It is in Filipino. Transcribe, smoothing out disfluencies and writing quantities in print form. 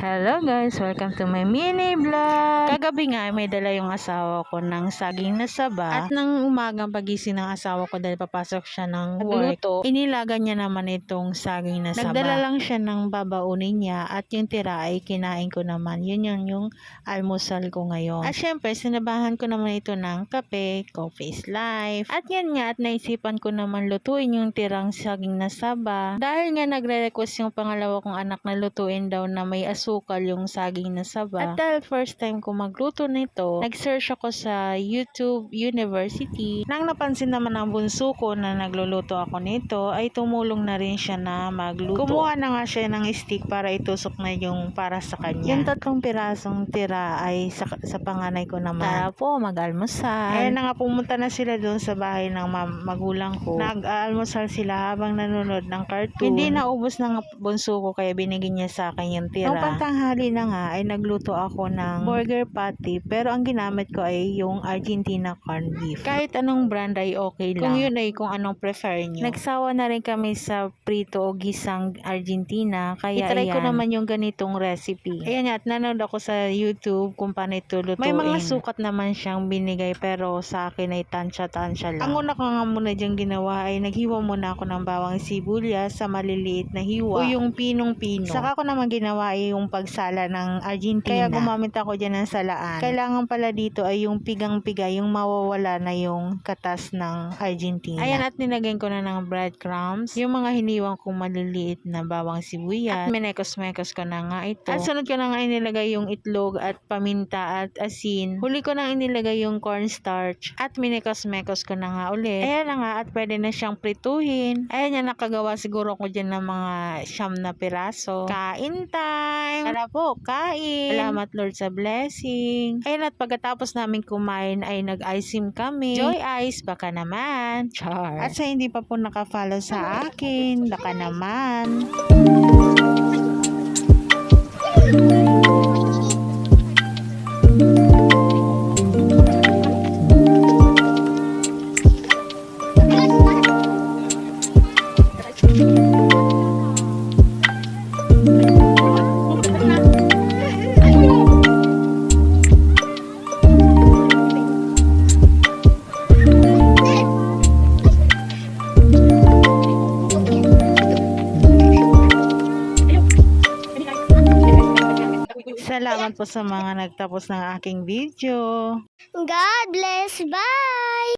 Hello guys, welcome to my mini vlog. Kagabi nga may dala yung asawa ko ng saging na saba. At nang umagang pagising ng asawa ko dahil papasok siya ng work, inilaga niya naman itong saging na saba. Nagdala lang siya ng babaunin niya at yung tira ay kinain ko naman. Yun yung almusal ko ngayon. At syempre, sinabahan ko naman ito ng kape, coffee is life. At yan nga, at naisipan ko naman lutuin yung tirang saging na saba. Dahil nga nagre-request yung pangalawa kong anak na lutuin daw na may asukal yung saging na saba. At dahil first time ko magluto nito, nag-search ako sa YouTube University. Nang napansin naman ng bunso ko na nagluluto ako nito, ay tumulong na rin siya na magluto. Kumuha na nga siya ng stick para itusok na yung para sa kanya. Yung 3 pirasong tira ay sa panganay ko naman. Tara po, mag-almusal. Ayan na nga, pumunta na sila doon sa bahay ng magulang ko. Nag-almusal sila habang nanonood ng cartoon. Hindi naubos ng bunso ko kaya binigyan niya sa akin yung tira. Nung pagtanghali na nga ay nagluto ako ng burger patty pero ang ginamit ko ay yung Argentina corned beef. Kahit anong brand ay okay lang. Kung yun ay kung anong prefer nyo. Nagsawa na rin kami sa prito o gisang Argentina kaya itry ko naman yung ganitong recipe. Ayan nga, at nanood ako sa YouTube kung paano ito lutuin. May mga sukat naman siyang binigay pero sa akin ay tansya-tansya lang. Ang una ko nga muna diyang ginawa ay naghiwa muna ako ng bawang sibuyas sa maliliit na hiwa o yung pinong-pino. Saka ko naman ginawa ay yung pagsala ng Argentina. Kaya gumamit ako dyan ng salaan. Kailangan pala dito ay yung pigang-piga, yung mawawala na yung katas ng Argentina. Ayan, at nilagyan ko na ng breadcrumbs, yung mga hiniwang kong maliliit na bawang sibuyas. At minekos-mekos ko na nga ito. At sunod ko na nga inilagay yung itlog at paminta at asin. Huli ko na inilagay yung cornstarch at minekos-mekos ko na nga ulit. Ayan na nga, at pwede na siyang prituhin. Ayan yan, nakagawa siguro ko dyan ng mga 9 na piraso. Kain time! Tara po, kain! Salamat Lord sa blessing. Ayan, at pagkatapos namin kumain ay nag-ice-sim kami. Joy Ice, baka naman. Char! At sa hindi pa po naka-follow sa akin, baka naman. Salamat po sa mga nagtapos ng aking video. God bless. Bye!